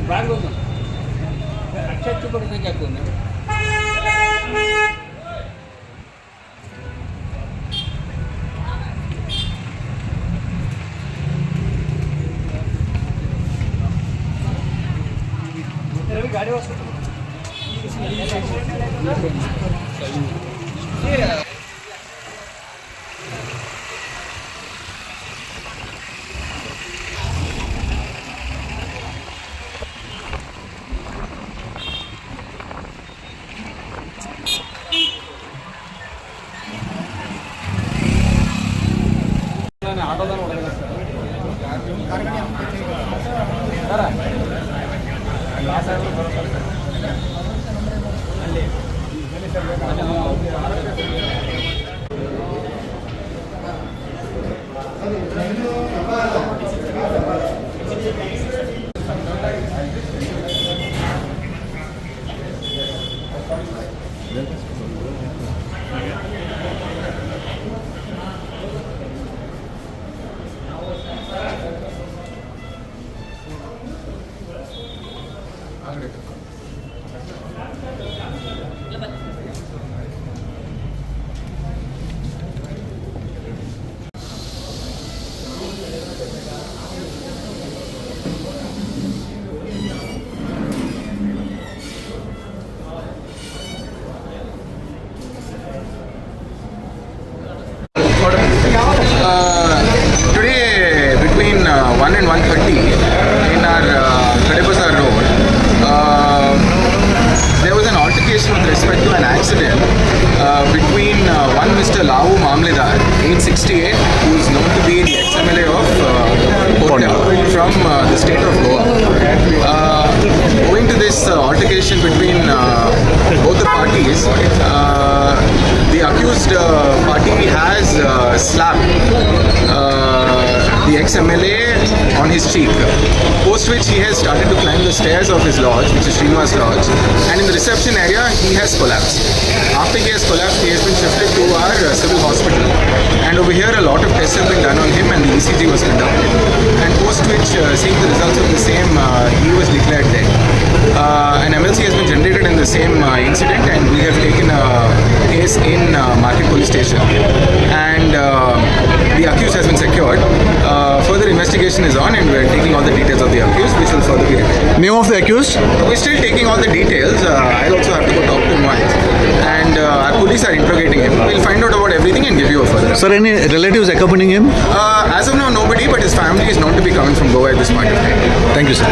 गाड़ी वाजता Today between 1 and 1:30 in our Kadepazar road, there was an altercation with respect to an accident between one Mr. Lavoo Mamledar, age 68, who is known to be the Ex MLA of from the state of Goa. Owing to this altercation between both the parties, the accused party has slapped the ex-MLA on his cheek, post which he has started to climb the stairs of his lodge, which is Srinivas Lodge, and in the reception area he has collapsed. After he has collapsed, he has been shifted to our civil hospital, and over here a lot of tests have been done on him and the ECG was conducted, and post which, seeing the results of the same, he was declared dead. An MLC has been generated in the same incident, and we have taken a case in Market Police Station, and the accused has been secured. Further investigation is on, and we are taking all the details of the accused, which will further be revealed. Name of the accused? We're still taking all the details. I'll also have to go talk to him once, and our police are interrogating him. We'll find out about everything and give you a further. Sir, any relatives accompanying him? As of now, nobody, but his family is known to be coming from Goa at this point of time. Thank you, sir.